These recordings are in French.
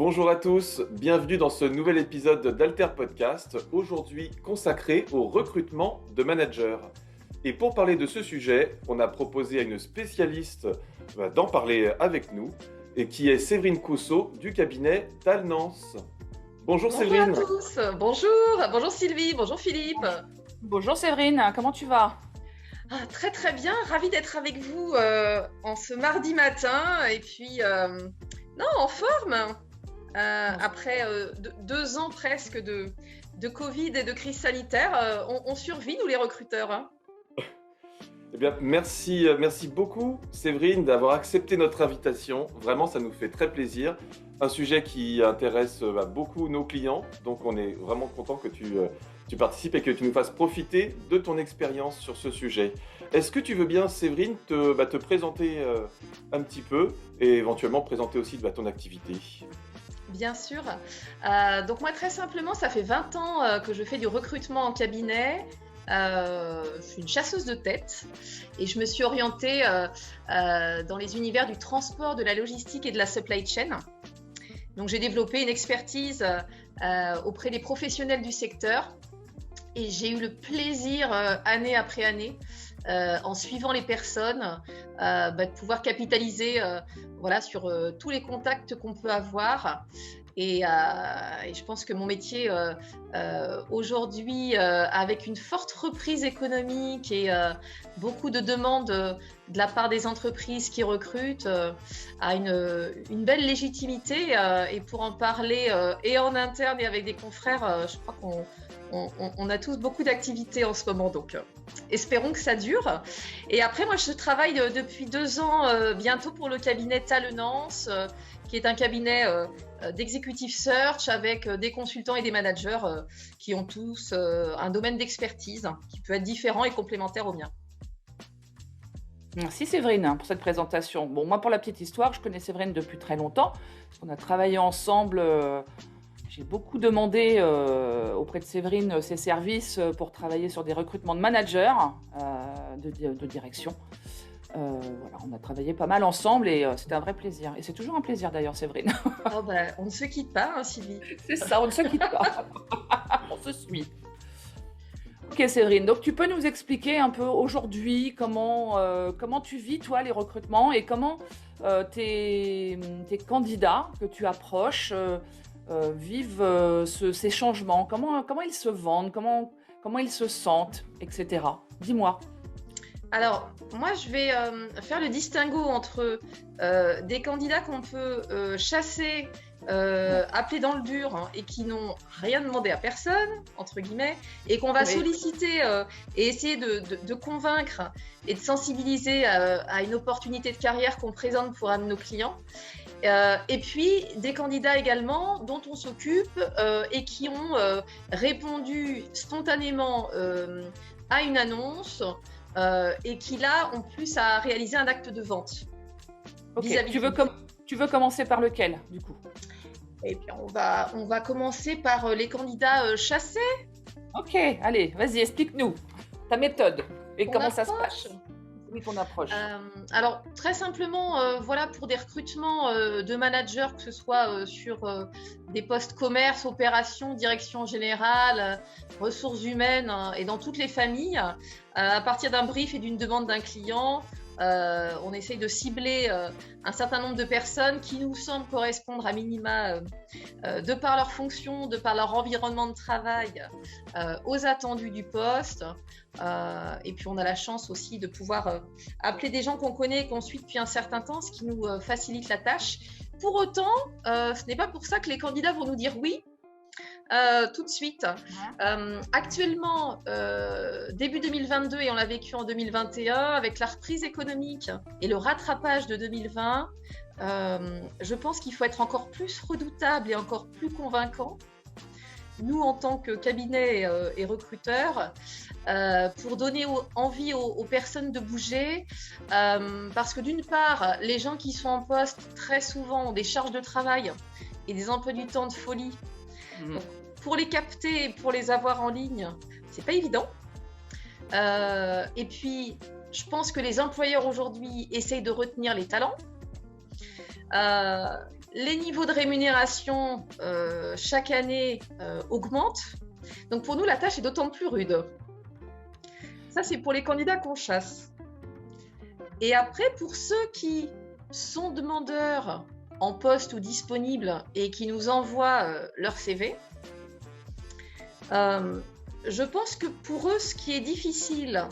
Bonjour à tous, bienvenue dans ce nouvel épisode d'Alter Podcast, aujourd'hui consacré au recrutement de managers. Et pour parler de ce sujet, on a proposé à une spécialiste d'en parler avec nous, et qui est Séverine Cousseau du cabinet Talnance. Bonjour Séverine. Bonjour à tous, bonjour Sylvie, bonjour Philippe. Bonjour Séverine, comment tu vas ? Très très bien, ravie d'être avec vous en ce mardi matin et puis en forme. Après 2 ans presque de Covid et de crise sanitaire, on survit nous les recruteurs. Hein. Eh bien, merci beaucoup Séverine d'avoir accepté notre invitation. Vraiment, ça nous fait très plaisir. Un sujet qui intéresse beaucoup nos clients, donc on est vraiment content que tu participes et que tu nous fasses profiter de ton expérience sur ce sujet. Est-ce que tu veux bien, Séverine, te présenter un petit peu et éventuellement présenter aussi ton activité ? Bien sûr. Donc moi, très simplement, ça fait 20 ans que je fais du recrutement en cabinet. Je suis une chasseuse de tête et je me suis orientée dans les univers du transport, de la logistique et de la supply chain. Donc j'ai développé une expertise auprès des professionnels du secteur et j'ai eu le plaisir année après année en suivant les personnes de pouvoir capitaliser sur tous les contacts qu'on peut avoir. Et je pense que mon métier aujourd'hui, avec une forte reprise économique et beaucoup de demandes de la part des entreprises qui recrutent, a une belle légitimité. Et pour en parler et en interne et avec des confrères, je crois qu'on a tous beaucoup d'activités en ce moment. Donc, espérons que ça dure. Et après, moi, je travaille depuis 2 ans bientôt pour le cabinet Talnance, qui est un cabinet d'executive search avec des consultants et des managers qui ont tous un domaine d'expertise qui peut être différent et complémentaire au mien. Merci Séverine pour cette présentation. Bon, moi, pour la petite histoire, je connais Séverine depuis très longtemps. On a travaillé ensemble. J'ai beaucoup demandé auprès de Séverine ses services pour travailler sur des recrutements de managers de direction. On a travaillé pas mal ensemble et c'était un vrai plaisir. Et c'est toujours un plaisir d'ailleurs, Séverine. On ne se quitte pas, hein, Sylvie. C'est ça, on ne se quitte pas. On se suit. Ok Séverine, donc tu peux nous expliquer un peu aujourd'hui comment tu vis toi les recrutements et comment tes candidats que tu approches vivent ces changements, comment ils se vendent, comment ils se sentent, etc. Dis-moi. Alors, moi, je vais faire le distinguo entre des candidats qu'on peut chasser, appeler dans le dur et qui n'ont rien demandé à personne, entre guillemets, et qu'on va solliciter et essayer de convaincre et de sensibiliser à une opportunité de carrière qu'on présente pour un de nos clients. Et puis, des candidats également dont on s'occupe et qui ont répondu spontanément à une annonce et qui là ont plus à réaliser un acte de vente. Okay. Tu veux commencer par lequel du coup ? Eh bien, on va commencer par les candidats chassés. Ok, allez, vas-y, explique-nous ta méthode et comment ça se passe. Oui, ton approche. Alors, très simplement, pour des recrutements de managers, que ce soit sur des postes commerce, opérations, direction générale, ressources humaines et dans toutes les familles, à partir d'un brief et d'une demande d'un client, on essaye de cibler un certain nombre de personnes qui nous semblent correspondre à minima, de par leur fonction, de par leur environnement de travail, aux attendus du poste. Et puis on a la chance aussi de pouvoir appeler des gens qu'on connaît et qu'on suit depuis un certain temps, ce qui nous facilite la tâche. Pour autant, ce n'est pas pour ça que les candidats vont nous dire oui tout de suite. Actuellement, début 2022 et on l'a vécu en 2021, avec la reprise économique et le rattrapage de 2020, je pense qu'il faut être encore plus redoutable et encore plus convaincant, nous en tant que cabinet et recruteurs, pour donner envie aux personnes de bouger, parce que d'une part, les gens qui sont en poste très souvent ont des charges de travail et des emplois du temps de folie. Donc, pour les capter et pour les avoir en ligne, c'est pas évident. Et puis, je pense que les employeurs aujourd'hui essayent de retenir les talents. les niveaux de rémunération chaque année augmentent. Donc pour nous, la tâche est d'autant plus rude. Ça, c'est pour les candidats qu'on chasse. Et après, pour ceux qui sont demandeurs en poste ou disponibles et qui nous envoient leur CV, je pense que pour eux, ce qui est difficile,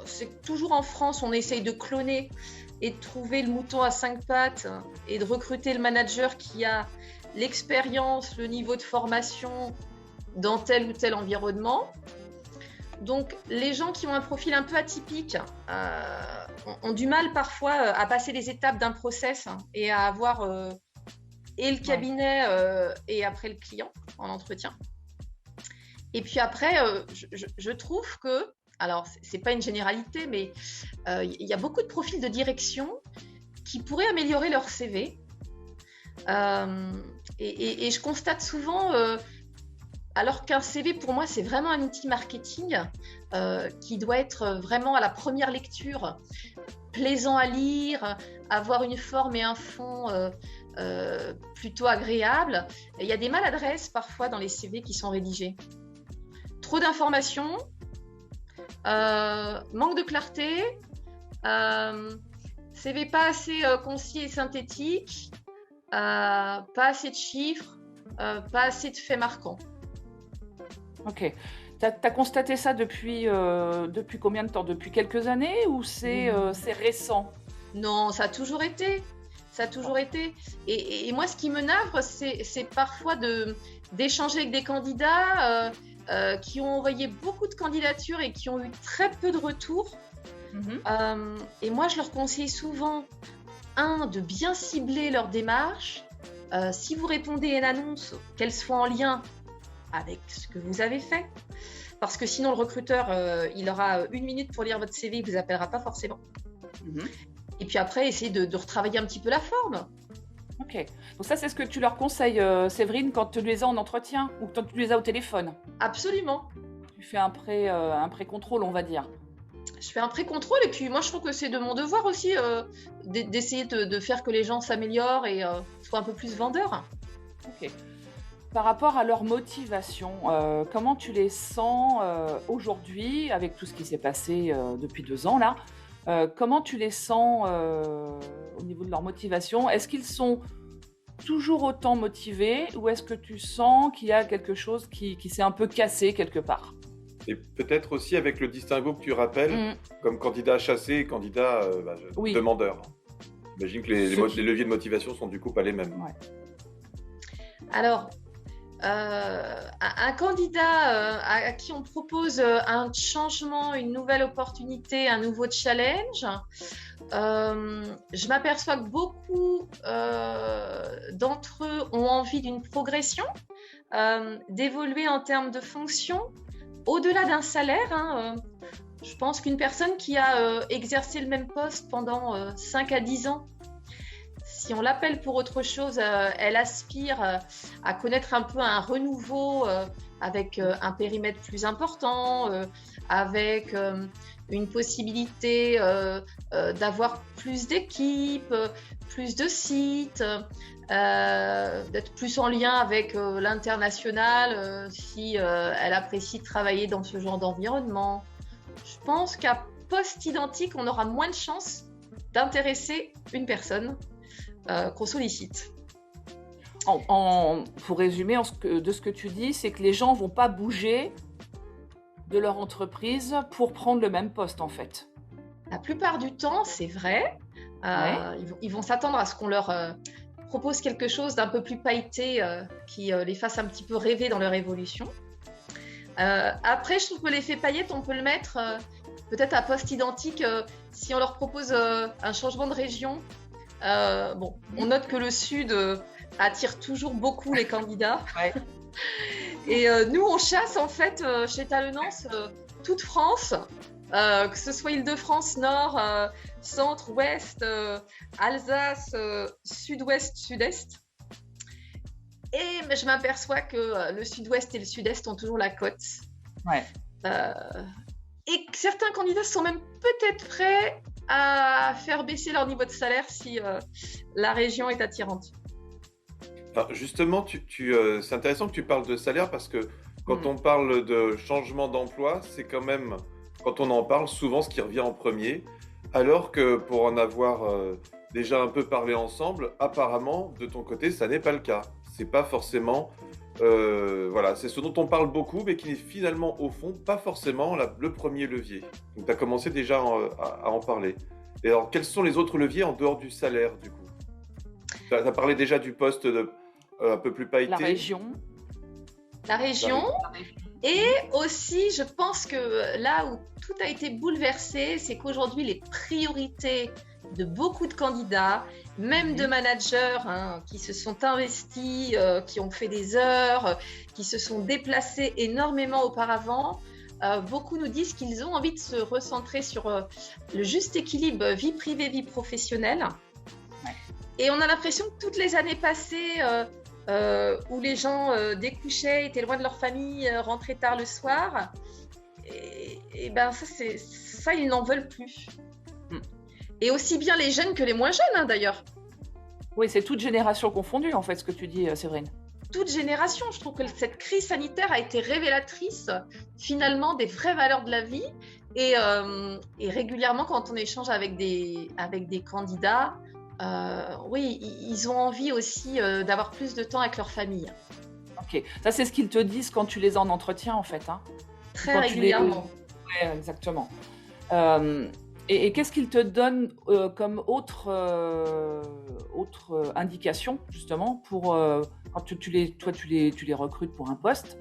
c'est que toujours en France, on essaye de cloner et de trouver le mouton à 5 pattes et de recruter le manager qui a l'expérience, le niveau de formation dans tel ou tel environnement. Donc, les gens qui ont un profil un peu atypique ont du mal parfois à passer les étapes d'un process et à avoir et le cabinet et après le client en entretien. Et puis après, je trouve que, alors c'est pas une généralité, mais il y a beaucoup de profils de direction qui pourraient améliorer leur CV. Et je constate souvent, alors qu'un CV pour moi c'est vraiment un outil marketing qui doit être vraiment à la première lecture plaisant à lire, avoir une forme et un fond plutôt agréable. Il y a des maladresses parfois dans les CV qui sont rédigés. Trop d'informations, manque de clarté, CV pas assez concis et synthétique, pas assez de chiffres, pas assez de faits marquants. Ok. Tu as constaté ça depuis combien de temps? Depuis quelques années ou c'est récent? Non, ça a toujours été. Ça a toujours été. Et moi, ce qui me navre, c'est parfois d'échanger avec des candidats qui ont envoyé beaucoup de candidatures et qui ont eu très peu de retours. Et moi, je leur conseille souvent, de bien cibler leur démarche. Si vous répondez à une annonce, qu'elle soit en lien avec ce que vous avez fait, parce que sinon le recruteur, il aura 1 minute pour lire votre CV, il ne vous appellera pas forcément. Et puis après, essayez de retravailler un petit peu la forme. Ok. Donc ça, c'est ce que tu leur conseilles, Séverine, quand tu les as en entretien ou quand tu les as au téléphone? Absolument. Tu fais un pré-contrôle, on va dire. Je fais un pré-contrôle et puis moi, je trouve que c'est de mon devoir aussi d'essayer de faire que les gens s'améliorent et soient un peu plus vendeurs. Ok. Par rapport à leur motivation, comment tu les sens aujourd'hui avec tout ce qui s'est passé depuis 2 ans là? Comment tu les sens au niveau de leur motivation? Est-ce qu'ils sont toujours autant motivés ou est-ce que tu sens qu'il y a quelque chose qui s'est un peu cassé quelque part? Et peut-être aussi avec le distinguo que tu rappelles, comme candidat chassé et candidat Oui. demandeur. J'imagine que les leviers de motivation sont du coup pas les mêmes. Ouais. Alors, un candidat à qui on propose un changement, une nouvelle opportunité, un nouveau challenge, je m'aperçois que beaucoup d'entre eux ont envie d'une progression, d'évoluer en termes de fonction, au-delà d'un salaire. Je pense qu'une personne qui a exercé le même poste pendant 5 à 10 ans, si on l'appelle pour autre chose, elle aspire à connaître un peu un renouveau avec un périmètre plus important, avec une possibilité d'avoir plus d'équipes, plus de sites, d'être plus en lien avec l'international si elle apprécie de travailler dans ce genre d'environnement. Je pense qu'à poste identique, on aura moins de chances d'intéresser une personne qu'on sollicite. Pour résumer, de ce que tu dis, c'est que les gens ne vont pas bouger de leur entreprise pour prendre le même poste, en fait. La plupart du temps, c'est vrai. Ils vont s'attendre à ce qu'on leur propose quelque chose d'un peu plus pailleté qui les fasse un petit peu rêver dans leur évolution. Après, je trouve que l'effet paillette, on peut le mettre peut-être à poste identique si on leur propose un changement de région. On note que le Sud attire toujours beaucoup les candidats. Ouais. Et nous, on chasse en fait chez Talonnance toute France, que ce soit Île-de-France, Nord, Centre, Ouest, Alsace, Sud-Ouest, Sud-Est. Et je m'aperçois que le Sud-Ouest et le Sud-Est ont toujours la cote. Ouais. Et que certains candidats sont même peut-être prêts à faire baisser leur niveau de salaire si la région est attirante. Enfin, justement, c'est intéressant que tu parles de salaire parce que quand Hmm. on parle de changement d'emploi, c'est quand même, quand on en parle, souvent ce qui revient en premier. Alors que pour en avoir déjà un peu parlé ensemble, apparemment, de ton côté, ça n'est pas le cas. C'est pas forcément. Voilà, c'est ce dont on parle beaucoup, mais qui n'est finalement, au fond, pas forcément le premier levier. Donc, tu as commencé déjà à en parler. Et alors, quels sont les autres leviers en dehors du salaire, du coup? Tu as parlé déjà du poste un peu plus La pailleté. région. La La région. région. Et aussi, je pense que là où tout a été bouleversé, c'est qu'aujourd'hui, les priorités de beaucoup de candidats, même de Mhm. managers qui se sont investis, qui ont fait des heures, qui se sont déplacés énormément auparavant, beaucoup nous disent qu'ils ont envie de se recentrer sur le juste équilibre vie privée, vie professionnelle. Ouais. Et on a l'impression que toutes les années passées, où les gens découchaient, étaient loin de leur famille, rentraient tard le soir, et ben ça, ils n'en veulent plus. Mm. Et aussi bien les jeunes que les moins jeunes, d'ailleurs. Oui, c'est toute génération confondue, en fait, ce que tu dis, Séverine. Toute génération, je trouve que cette crise sanitaire a été révélatrice, finalement, des vraies valeurs de la vie. Et régulièrement, quand on échange avec des candidats, oui, ils ont envie aussi d'avoir plus de temps avec leur famille. Ok. Ça, c'est ce qu'ils te disent quand tu les as en entretien, en fait. Hein. Très Quand régulièrement. Ouais, exactement. Euh, et qu'est-ce qu'ils te donnent comme autre indication, justement, pour quand tu les recrutes pour un poste?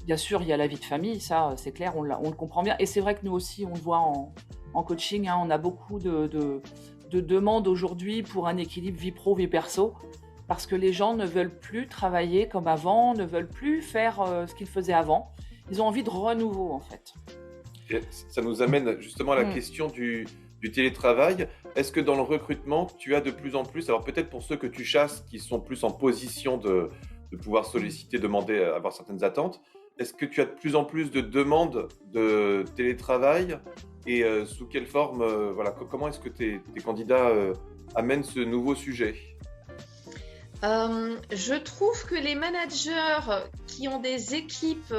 Bien sûr, il y a la vie de famille, ça, c'est clair, on le comprend bien. Et c'est vrai que nous aussi, on le voit en coaching, hein, on a beaucoup de demandes aujourd'hui pour un équilibre vie pro, vie perso, parce que les gens ne veulent plus travailler comme avant, ne veulent plus faire ce qu'ils faisaient avant. Ils ont envie de renouveau, en fait. Et ça nous amène justement à la Mm. question du télétravail. Est-ce que dans le recrutement, tu as de plus en plus, alors peut-être pour ceux que tu chasses qui sont plus en position de pouvoir solliciter, demander, avoir certaines attentes, est-ce que tu as de plus en plus de demandes de télétravail et sous quelle forme, voilà, comment est-ce que tes candidats amènent ce nouveau sujet? Je trouve que les managers qui ont des équipes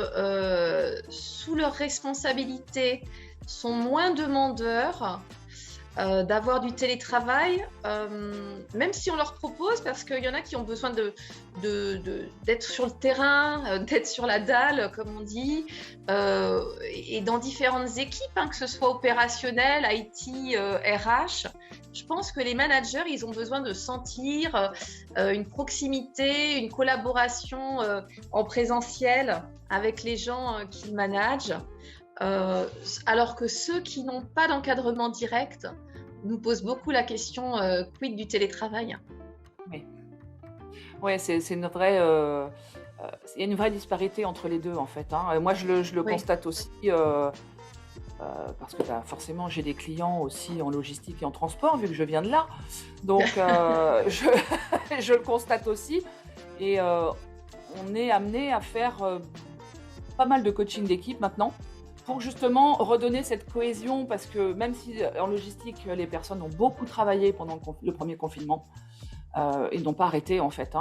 sous leur responsabilité sont moins demandeurs d'avoir du télétravail, même si on leur propose, parce qu'il y en a qui ont besoin d'être sur le terrain, d'être sur la dalle, comme on dit, et dans différentes équipes, que ce soit opérationnel, IT, RH. Je pense que les managers, ils ont besoin de sentir une proximité, une collaboration en présentiel avec les gens qu'ils managent. Alors que ceux qui n'ont pas d'encadrement direct nous posent beaucoup la question quid du télétravail. Oui, ouais, c'est une vraie, il y a une vraie disparité entre les deux, en fait. Hein. Moi, je le Oui. constate aussi, parce que forcément, j'ai des clients aussi en logistique et en transport, vu que je viens de là. Donc, je le constate aussi. Et on est amené à faire pas mal de coaching d'équipe maintenant, pour justement redonner cette cohésion, parce que même si en logistique, les personnes ont beaucoup travaillé pendant le premier confinement, ils n'ont pas arrêté en fait.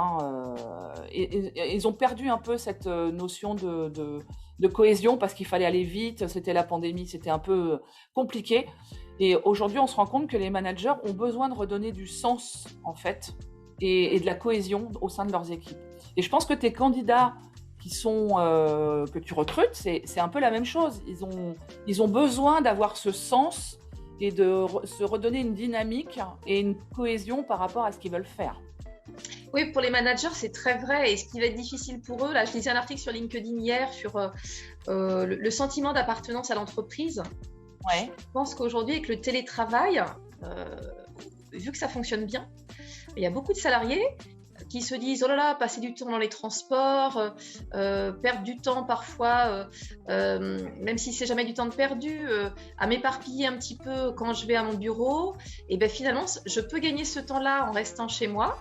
Ils ont perdu un peu cette notion de cohésion, parce qu'il fallait aller vite, c'était la pandémie, c'était un peu compliqué. Et aujourd'hui, on se rend compte que les managers ont besoin de redonner du sens en fait, et de la cohésion au sein de leurs équipes. Et je pense que tes candidats que tu recrutes, c'est un peu la même chose. Ils ont besoin d'avoir ce sens et de se redonner une dynamique et une cohésion par rapport à ce qu'ils veulent faire. Oui, pour les managers, c'est très vrai. Et ce qui va être difficile pour eux, là, je lisais un article sur LinkedIn hier sur le sentiment d'appartenance à l'entreprise. Ouais. Je pense qu'aujourd'hui, avec le télétravail, vu que ça fonctionne bien, il y a beaucoup de salariés qui se disent oh là là, passer du temps dans les transports, perdre du temps parfois, même si c'est jamais du temps de perdu, à m'éparpiller un petit peu quand je vais à mon bureau, et ben finalement je peux gagner ce temps-là en restant chez moi.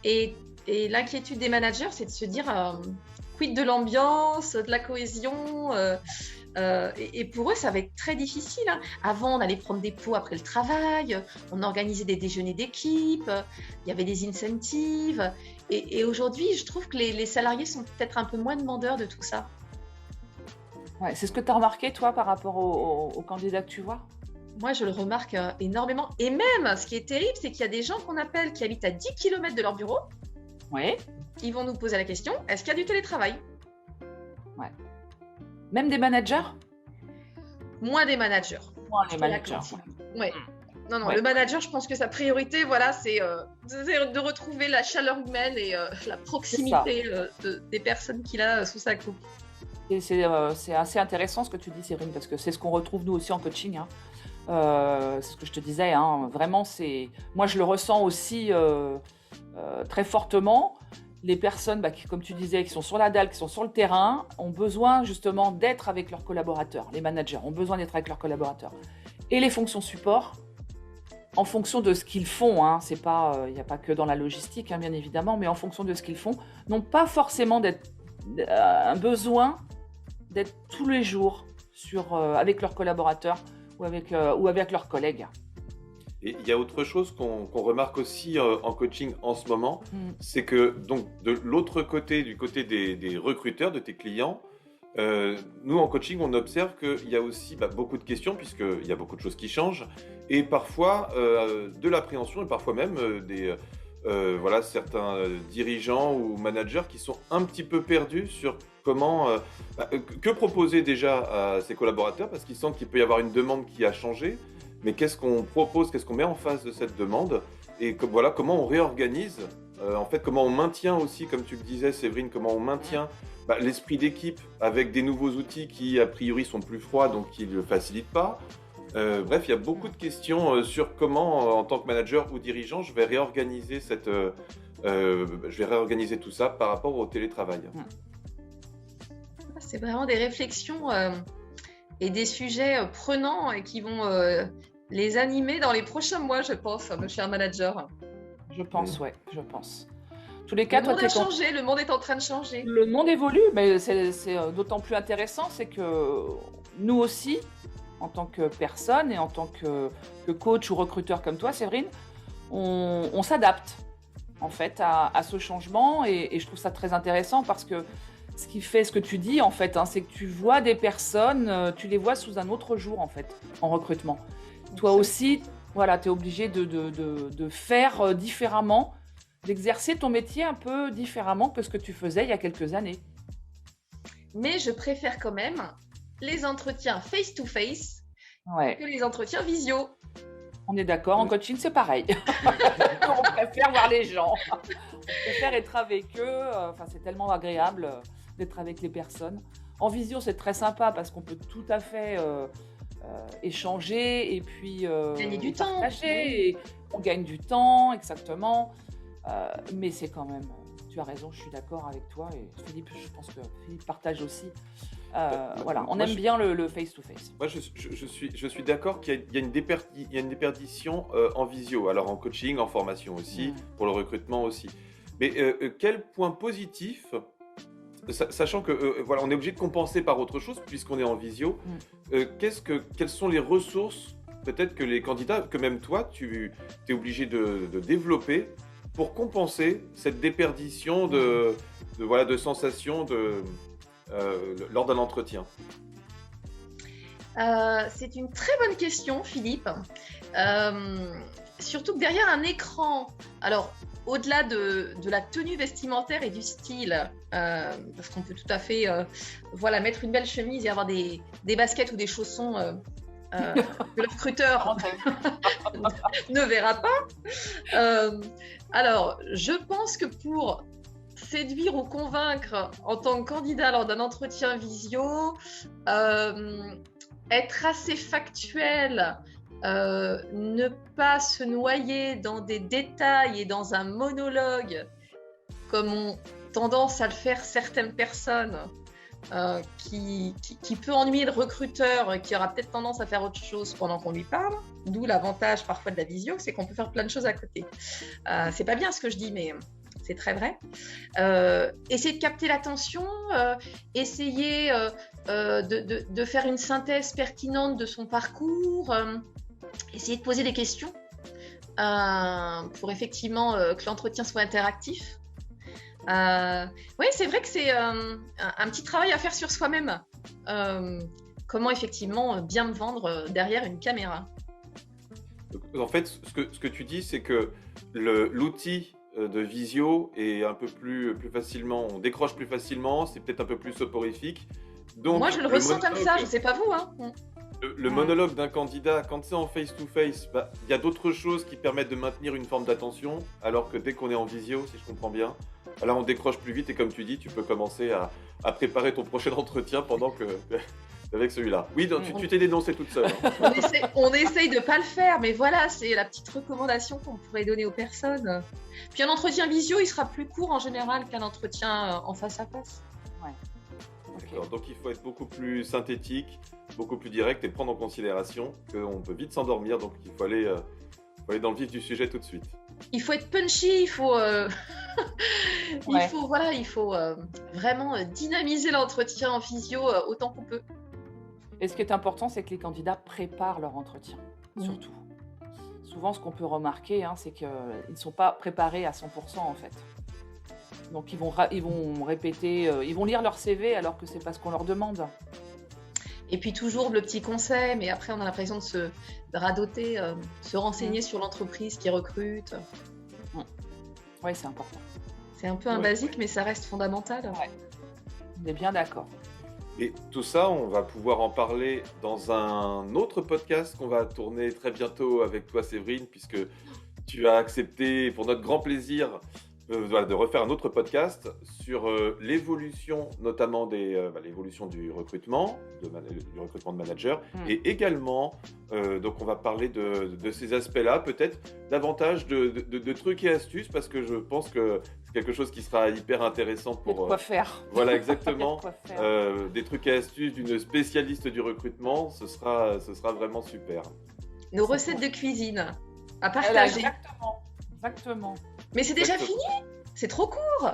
Et l'inquiétude des managers, c'est de se dire quid de l'ambiance, de la cohésion, Et pour eux, ça va être très difficile, hein. Avant, on allait prendre des pots après le travail, on organisait des déjeuners d'équipe, il y avait des incentives. Et aujourd'hui, je trouve que les salariés sont peut-être un peu moins demandeurs de tout ça. Ouais, c'est ce que tu as remarqué, toi, par rapport aux candidats que tu vois? Moi, je le remarque énormément. Et même, ce qui est terrible, c'est qu'il y a des gens qu'on appelle qui habitent à 10 km de leur bureau. Oui. Ils vont nous poser la question, est-ce qu'il y a du télétravail? Ouais. Même des managers? Moins des managers. Moins les Je te managers. l'accorde. Ouais. Non, Ouais. le manager, je pense que sa priorité, voilà, c'est de retrouver la chaleur humaine et la proximité des personnes qu'il a sous sa coupe. Et c'est assez intéressant ce que tu dis, Séverine, parce que c'est ce qu'on retrouve nous aussi en coaching, hein. C'est ce que je te disais, hein. Vraiment, moi je le ressens aussi très fortement. Les personnes, qui, comme tu disais, qui sont sur la dalle, qui sont sur le terrain, ont besoin justement d'être avec leurs collaborateurs. Les managers ont besoin d'être avec leurs collaborateurs. Et les fonctions support, en fonction de ce qu'ils font, hein, c'est pas, il n'y a pas que dans la logistique, hein, bien évidemment, mais en fonction de ce qu'ils font, n'ont pas forcément un besoin d'être tous les jours avec leurs collaborateurs ou avec leurs collègues. Et il y a autre chose qu'on remarque aussi en coaching en ce moment, c'est que donc de l'autre côté, du côté des recruteurs, de tes clients, nous en coaching, on observe qu'il y a aussi beaucoup de questions puisqu'il y a beaucoup de choses qui changent et parfois de l'appréhension et parfois même certains dirigeants ou managers qui sont un petit peu perdus sur comment que proposer déjà à ses collaborateurs parce qu'ils sentent qu'il peut y avoir une demande qui a changé. Mais qu'est-ce qu'on propose, qu'est-ce qu'on met en face de cette demande et comment on réorganise, en fait, comment on maintient aussi, comme tu le disais, Séverine, comment on maintient l'esprit d'équipe avec des nouveaux outils qui, a priori, sont plus froids, donc qui ne le facilitent pas. Bref, il y a beaucoup de questions sur comment, en tant que manager ou dirigeant, je vais réorganiser tout ça par rapport au télétravail. C'est vraiment des réflexions et des sujets prenants et qui vont les animer dans les prochains mois, je pense, monsieur un manager. Je pense, ouais, je pense. Tous les cas, le monde a changé, le monde est en train de changer. Le monde évolue, mais c'est d'autant plus intéressant, c'est que nous aussi, en tant que personne et en tant que coach ou recruteur comme toi, Séverine, on s'adapte en fait à ce changement et je trouve ça très intéressant parce que ce qui fait ce que tu dis en fait, hein, c'est que tu vois des personnes, tu les vois sous un autre jour en fait, en recrutement. Toi aussi, voilà, tu es obligé de faire différemment, d'exercer ton métier un peu différemment que ce que tu faisais il y a quelques années. Mais je préfère quand même les entretiens face-to-face que les entretiens visio. On est d'accord, en coaching, c'est pareil. On préfère voir les gens. On préfère être avec eux. C'est tellement agréable d'être avec les personnes. En visio, c'est très sympa parce qu'on peut tout à fait échanger et puis gagner du partager. temps. Oui. Et on gagne du temps, exactement. Mais c'est quand même... Tu as raison, je suis d'accord avec toi. Et Philippe, je pense que Philippe partage aussi. On aime bien le face-to-face. Moi, je suis d'accord qu'il y a une déperdition en visio, alors en coaching, en formation aussi, pour le recrutement aussi. Mais quel point positif, sachant que on est obligé de compenser par autre chose puisqu'on est en visio, quelles sont les ressources peut-être que les candidats, que même toi, tu es obligé de développer pour compenser cette déperdition de sensations lors d'un entretien? C'est une très bonne question, Philippe. Surtout que derrière un écran, alors au-delà de la tenue vestimentaire et du style, parce qu'on peut tout à fait mettre une belle chemise et avoir des baskets ou des chaussons que le recruteur ne verra pas. Alors, je pense que pour séduire ou convaincre en tant que candidat lors d'un entretien visio, être assez factuel, ne pas se noyer dans des détails et dans un monologue comme ont tendance à le faire certaines personnes, qui peut ennuyer le recruteur qui aura peut-être tendance à faire autre chose pendant qu'on lui parle, d'où l'avantage parfois de la visio, c'est qu'on peut faire plein de choses à côté. C'est pas bien ce que je dis, mais c'est très vrai. Essayer de capter l'attention, essayer de faire une synthèse pertinente de son parcours, essayer de poser des questions pour effectivement que l'entretien soit interactif. Oui, c'est vrai que c'est un petit travail à faire sur soi-même. Comment effectivement bien me vendre derrière une caméra. En fait, ce que tu dis, c'est que l'outil de visio est un peu plus facilement, on décroche plus facilement, c'est peut-être un peu plus soporifique. Donc, moi, je le ressens comme ça, je sais pas vous. Hein. Le monologue d'un candidat, quand c'est en face-to-face, il y a d'autres choses qui permettent de maintenir une forme d'attention, alors que dès qu'on est en visio, si je comprends bien, là on décroche plus vite et comme tu dis, tu peux commencer à préparer ton prochain entretien pendant que avec celui-là. Oui, donc, tu t'es dénoncé toute seule. Hein. On essaye de pas le faire, mais voilà, c'est la petite recommandation qu'on pourrait donner aux personnes. Puis un entretien visio, il sera plus court en général qu'un entretien en face à face. Ouais. D'accord, donc il faut être beaucoup plus synthétique, beaucoup plus direct et prendre en considération qu'on peut vite s'endormir, donc il faut aller dans le vif du sujet tout de suite. Il faut être punchy, il faut vraiment dynamiser l'entretien en visio autant qu'on peut. Et ce qui est important, c'est que les candidats préparent leur entretien, surtout. Souvent, ce qu'on peut remarquer, c'est qu'ils ne sont pas préparés à 100% en fait. Donc, ils vont répéter, ils vont lire leur CV alors que c'est pas ce qu'on leur demande. Et puis toujours le petit conseil, mais après on a l'impression de se radoter, se renseigner sur l'entreprise qui recrute. Oui, c'est important. C'est un peu un basique, mais ça reste fondamental. Ouais. On est bien d'accord. Et tout ça, on va pouvoir en parler dans un autre podcast qu'on va tourner très bientôt avec toi, Séverine, puisque tu as accepté, pour notre grand plaisir, de refaire un autre podcast sur l'évolution, notamment l'évolution du recrutement, du recrutement de managers, et également, donc on va parler de ces aspects-là, peut-être davantage de trucs et astuces, parce que je pense que c'est quelque chose qui sera hyper intéressant pour... Il y a de quoi faire. Voilà, exactement. Il y a de quoi faire. Des trucs et astuces d'une spécialiste du recrutement, ce sera vraiment super. Nos recettes de cuisine à partager. Exactement. Mais c'est déjà fini. C'est trop court.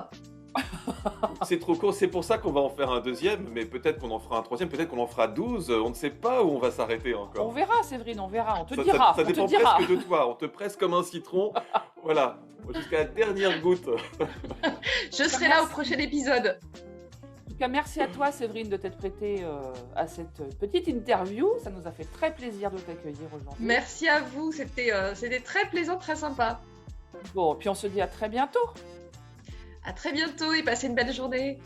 C'est trop court, c'est pour ça qu'on va en faire un deuxième, mais peut-être qu'on en fera un troisième, peut-être qu'on en fera 12, on ne sait pas où on va s'arrêter encore. On verra, Séverine, on verra, on te dira. Ça dépend presque de toi, on te presse comme un citron, voilà, jusqu'à la dernière goutte. Je serai là au prochain épisode. En tout cas, merci à toi, Séverine, de t'être prêtée à cette petite interview. Ça nous a fait très plaisir de t'accueillir aujourd'hui. Merci à vous, c'était très plaisant, très sympa. Bon, puis on se dit à très bientôt. À très bientôt et passez une belle journée.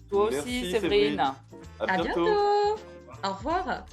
Toi aussi, Séverine. À bientôt. Au revoir.